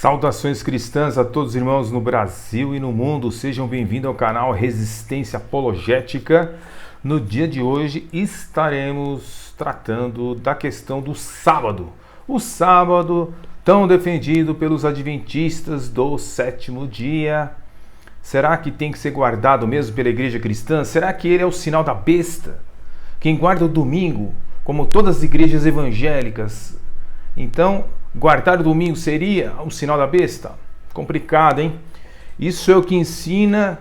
Saudações cristãs a todos os irmãos no Brasil e no mundo. Sejam bem-vindos ao canal Resistência Apologética. No dia de hoje estaremos tratando da questão do sábado. O sábado tão defendido pelos adventistas do sétimo dia. Será que tem que ser guardado mesmo pela igreja cristã? Será que ele é o sinal da besta? Quem guarda o domingo, como todas as igrejas evangélicas, então guardar o domingo seria um sinal da besta? Complicado, hein? Isso é o que ensina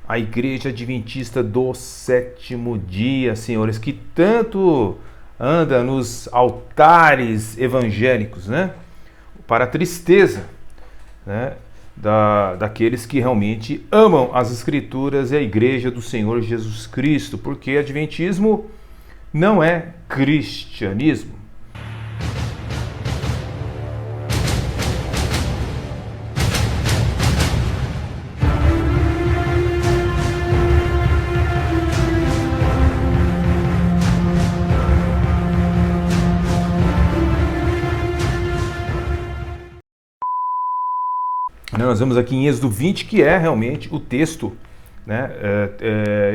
a igreja adventista do sétimo dia, senhores, que tanto anda nos altares evangélicos, né? Para a tristeza, né? Daqueles que realmente amam as Escrituras e a igreja do Senhor Jesus Cristo, porque adventismo não é cristianismo. Nós vamos aqui em Êxodo 20, que é realmente o texto, né?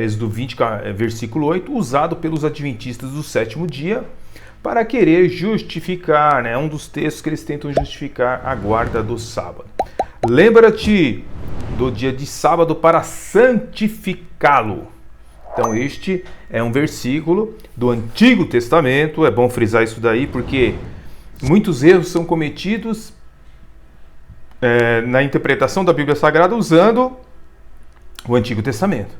Êxodo 20, versículo 8, usado pelos adventistas do sétimo dia para querer justificar, né? Um dos textos que eles tentam justificar a guarda do sábado. Lembra-te do dia de sábado para santificá-lo. Então este é um versículo do Antigo Testamento, é bom frisar isso daí porque muitos erros são cometidos na interpretação da Bíblia Sagrada usando o Antigo Testamento.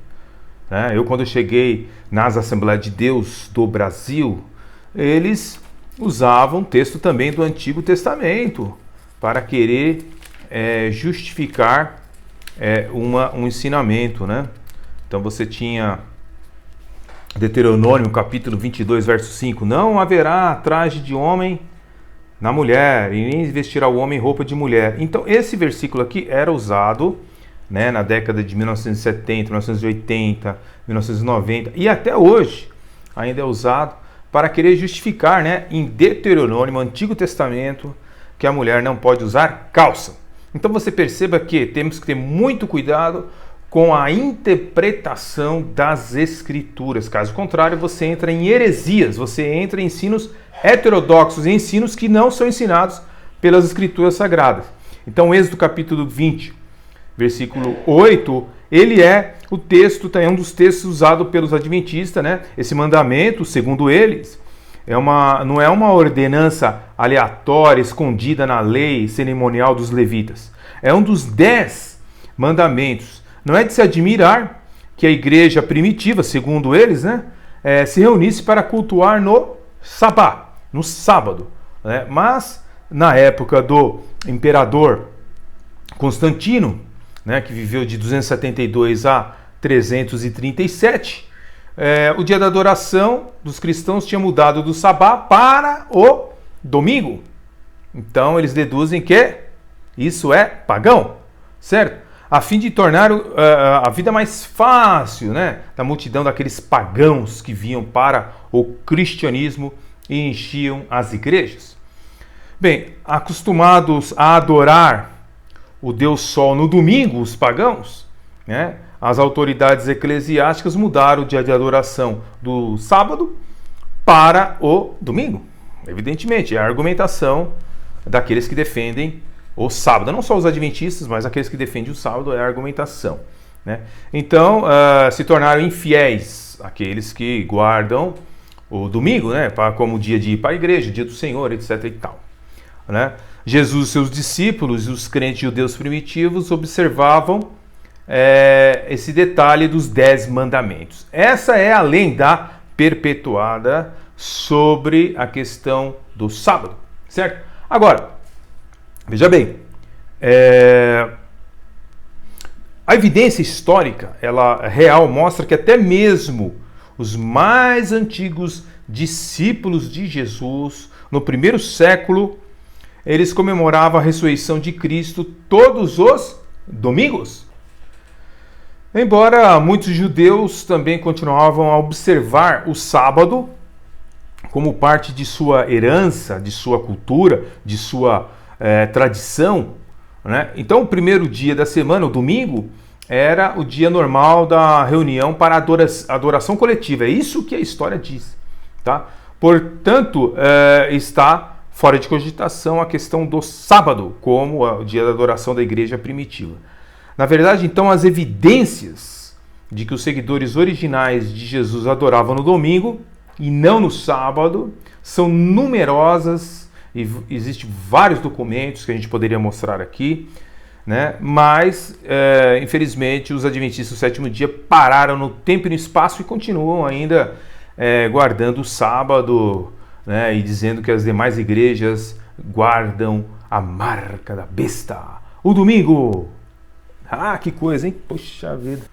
Eu, quando cheguei nas Assembleias de Deus do Brasil, eles usavam texto também do Antigo Testamento para querer justificar um ensinamento, né? Então você tinha Deuteronômio capítulo 22, verso 5, não haverá traje de homem na mulher, e nem vestirá o homem roupa de mulher. Então esse versículo aqui era usado, né, na década de 1970, 1980, 1990 e até hoje ainda é usado para querer justificar, né, em Deuteronômio, Antigo Testamento, que a mulher não pode usar calça. Então você perceba que temos que ter muito cuidado com a interpretação das Escrituras. Caso contrário, você entra em heresias, você entra em ensinos heterodoxos, ensinos que não são ensinados pelas Escrituras Sagradas. Então, Êxodo capítulo 20, versículo 8, ele é o texto, é um dos textos usados pelos adventistas, né? Esse mandamento, segundo eles, não é uma ordenança aleatória, escondida na lei cerimonial dos levitas. É um dos 10 mandamentos. Não é de se admirar que a igreja primitiva, segundo eles, né, se reunisse para cultuar no sábado, né? Mas na época do imperador Constantino, né, que viveu de 272 a 337, o dia da adoração dos cristãos tinha mudado do sabá para o domingo. Então eles deduzem que isso é pagão, certo? A fim de tornar a vida mais fácil, né, da multidão daqueles pagãos que vinham para o cristianismo e enchiam as igrejas. Bem, acostumados a adorar o Deus Sol no domingo, os pagãos, né, as autoridades eclesiásticas mudaram o dia de adoração do sábado para o domingo. Evidentemente, é a argumentação daqueles que defendem o sábado, não só os adventistas, mas aqueles que defendem o sábado, é a argumentação, né? Então, se tornaram infiéis aqueles que guardam o domingo, né, como dia de ir para a igreja, dia do Senhor, etc. e tal, né? Jesus e seus discípulos e os crentes judeus primitivos observavam esse detalhe dos 10 mandamentos. Essa é a lenda perpetuada sobre a questão do sábado, certo? Agora, veja bem, a evidência histórica, ela real, mostra que até mesmo os mais antigos discípulos de Jesus, no primeiro século, eles comemoravam a ressurreição de Cristo todos os domingos. Embora muitos judeus também continuavam a observar o sábado como parte de sua herança, de sua cultura, de sua tradição, né? Então, o primeiro dia da semana, o domingo, era o dia normal da reunião para adoração coletiva. É isso que a história diz, tá? Portanto, está fora de cogitação a questão do sábado como o dia da adoração da igreja primitiva. Na verdade, então, as evidências de que os seguidores originais de Jesus adoravam no domingo e não no sábado são numerosas, e existem vários documentos que a gente poderia mostrar aqui, né? Mas, infelizmente, os adventistas do sétimo dia pararam no tempo e no espaço e continuam ainda guardando o sábado, né? E dizendo que as demais igrejas guardam a marca da besta, o domingo. Ah, que coisa, hein? Poxa vida.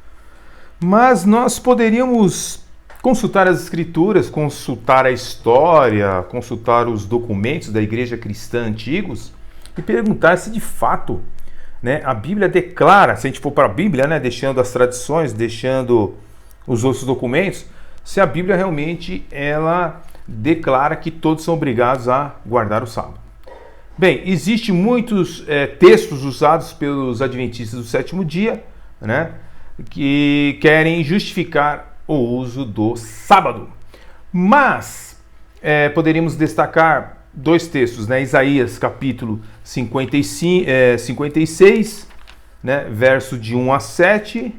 Mas nós poderíamos consultar as escrituras, consultar a história, consultar os documentos da igreja cristã antigos e perguntar se de fato, né, a Bíblia declara, se a gente for para a Bíblia, né, deixando as tradições, deixando os outros documentos, se a Bíblia realmente ela declara que todos são obrigados a guardar o sábado. Bem, existem muitos textos usados pelos adventistas do sétimo dia, né, que querem justificar o uso do sábado. Mas poderíamos destacar dois textos, né? Isaías capítulo 56, né? Verso de 1 a 7,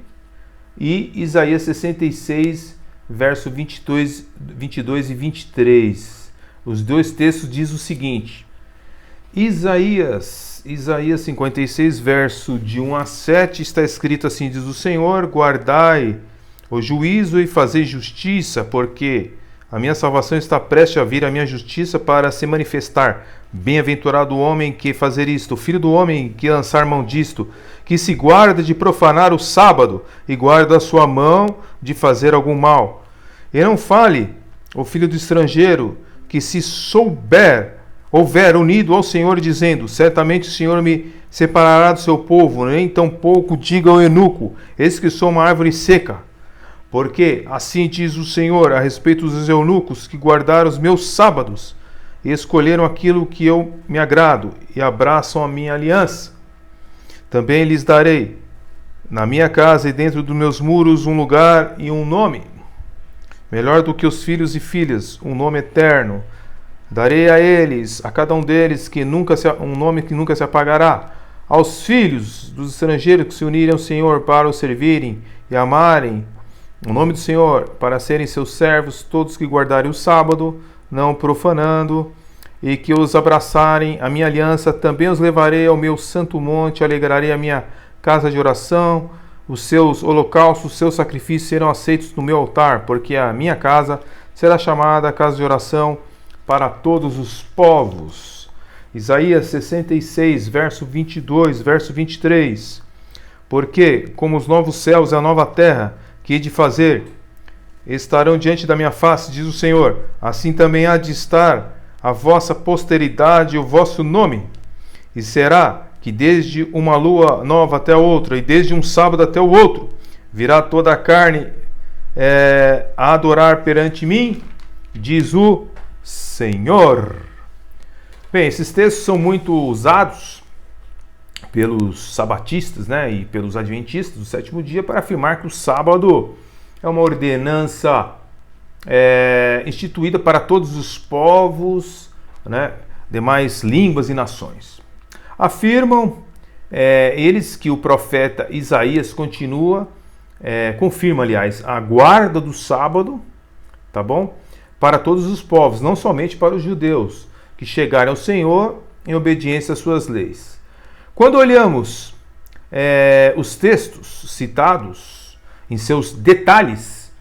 e Isaías 66, verso 22 e 23. Os dois textos dizem o seguinte: Isaías 56, verso de 1 a 7, está escrito assim: diz o Senhor, guardai o juízo e fazei justiça, porque a minha salvação está prestes a vir, a minha justiça para se manifestar. Bem-aventurado o homem que fazer isto, o filho do homem que lançar mão disto, que se guarda de profanar o sábado e guarda a sua mão de fazer algum mal. E não fale o filho do estrangeiro, que se houver unido ao Senhor, dizendo: certamente o Senhor me separará do seu povo, nem tampouco diga ao eunuco: eis que sou uma árvore seca. Porque assim diz o Senhor a respeito dos eunucos que guardaram os meus sábados e escolheram aquilo que eu me agrado e abraçam a minha aliança. Também lhes darei na minha casa e dentro dos meus muros um lugar e um nome, melhor do que os filhos e filhas, um nome eterno. Darei a eles, a cada um deles, um nome que nunca se apagará. Aos filhos dos estrangeiros que se unirem ao Senhor para o servirem e amarem o nome do Senhor, para serem seus servos, todos que guardarem o sábado, não profanando, e que os abraçarem a minha aliança, também os levarei ao meu santo monte, alegrarei a minha casa de oração, os seus holocaustos, os seus sacrifícios serão aceitos no meu altar, porque a minha casa será chamada casa de oração para todos os povos. Isaías 66, verso 22, verso 23. Porque, como os novos céus e a nova terra, que hei de fazer, estarão diante da minha face, diz o Senhor, assim também há de estar a vossa posteridade e o vosso nome. E será que desde uma lua nova até a outra, e desde um sábado até o outro, virá toda a carne a adorar perante mim, diz o Senhor. Bem, esses textos são muito usados pelos sabatistas, né, e pelos adventistas do sétimo dia para afirmar que o sábado é uma ordenança instituída para todos os povos, né, demais línguas e nações. Afirmam eles que o profeta Isaías confirma, aliás, a guarda do sábado, tá bom? Para todos os povos, não somente para os judeus, que chegarem ao Senhor em obediência às suas leis. Quando olhamos os textos citados em seus detalhes,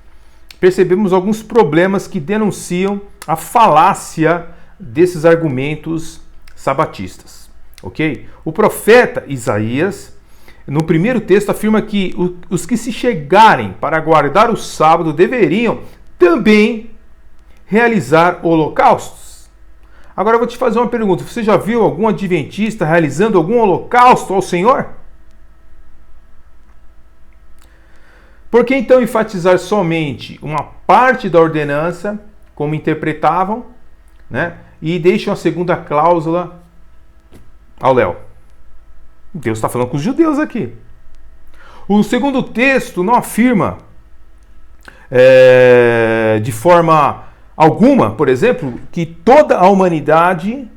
percebemos alguns problemas que denunciam a falácia desses argumentos sabatistas. Ok? O profeta Isaías, no primeiro texto, afirma que os que se chegarem para guardar o sábado deveriam também realizar holocaustos. Agora eu vou te fazer uma pergunta. Você já viu algum adventista realizando algum holocausto ao Senhor? Por que então enfatizar somente uma parte da ordenança, como interpretavam, né, e deixam a segunda cláusula ao léu? Deus está falando com os judeus aqui. O segundo texto não afirma de forma alguma, por exemplo, que toda a humanidade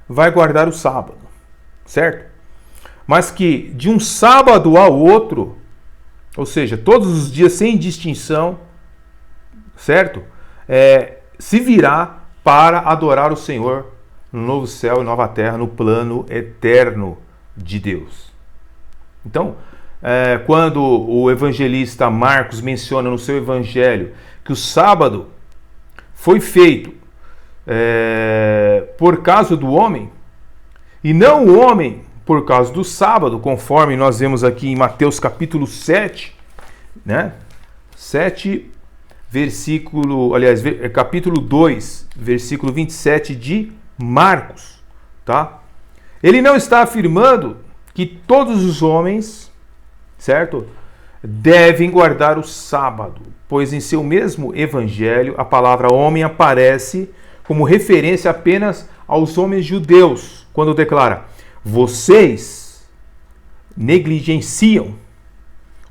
vai guardar o sábado, certo? Mas que de um sábado ao outro, ou seja, todos os dias sem distinção, certo? Se virá para adorar o Senhor no novo céu e nova terra, no plano eterno de Deus. Então, quando o evangelista Marcos menciona no seu evangelho que o sábado foi feito por causa do homem, e não o homem por causa do sábado, conforme nós vemos aqui em Mateus capítulo 7, né? 7, capítulo 2, versículo 27 de Marcos, tá? Ele não está afirmando que todos os homens, certo, devem guardar o sábado, pois em seu mesmo evangelho a palavra homem aparece como referência apenas aos homens judeus, quando declara: vocês negligenciam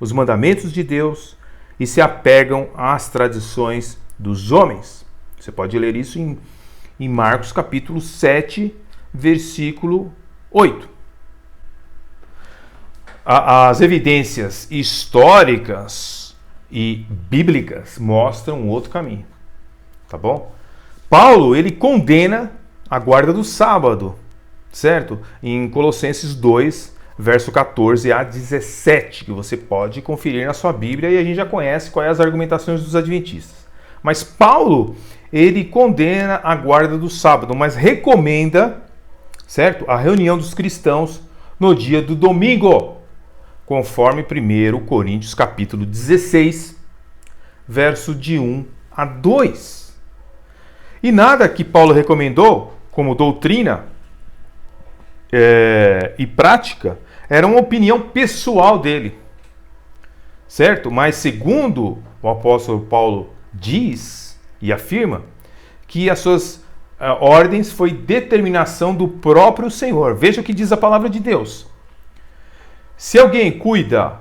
os mandamentos de Deus e se apegam às tradições dos homens. Você pode ler isso em Marcos capítulo 7, versículo 8. As evidências históricas e bíblicas mostram um outro caminho, tá bom? Paulo, ele condena a guarda do sábado, certo? Em Colossenses 2, verso 14 a 17, que você pode conferir na sua Bíblia, e a gente já conhece quais as argumentações dos adventistas. Mas Paulo, ele condena a guarda do sábado, mas recomenda, certo, a reunião dos cristãos no dia do domingo, conforme 1 Coríntios capítulo 16, verso de 1 a 2. E nada que Paulo recomendou como doutrina e prática era uma opinião pessoal dele, certo? Mas segundo o apóstolo Paulo diz e afirma que as suas ordens foi determinação do próprio Senhor. Veja o que diz a palavra de Deus. Se alguém cuida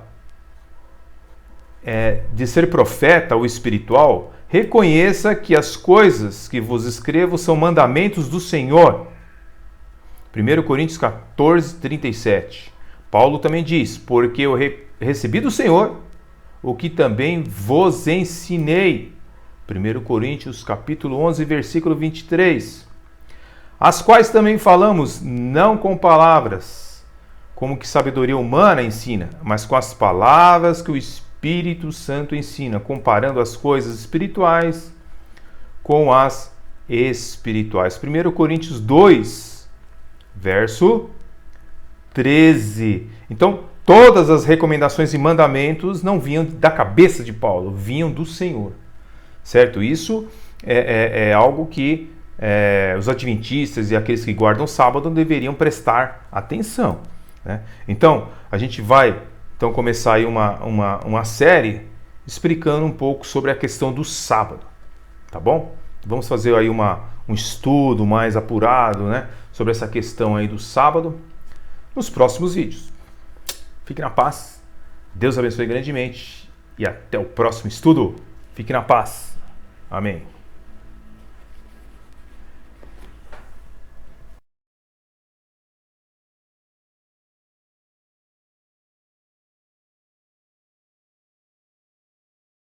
de ser profeta ou espiritual, reconheça que as coisas que vos escrevo são mandamentos do Senhor. 1 Coríntios 14, 37. Paulo também diz: porque eu recebi do Senhor o que também vos ensinei. 1 Coríntios capítulo 11, versículo 23. As quais também falamos, não com palavras, como que sabedoria humana ensina, mas com as palavras que o Espírito Santo ensina, comparando as coisas espirituais com as espirituais. 1 Coríntios 2, verso 13. Então, todas as recomendações e mandamentos não vinham da cabeça de Paulo, vinham do Senhor. Certo? Isso é algo que os adventistas e aqueles que guardam o sábado deveriam prestar atenção, né? Então, a gente vai começar aí uma série explicando um pouco sobre a questão do sábado, tá bom? Vamos fazer aí um estudo mais apurado, né, sobre essa questão aí do sábado nos próximos vídeos. Fique na paz, Deus abençoe grandemente e até o próximo estudo. Fique na paz. Amém.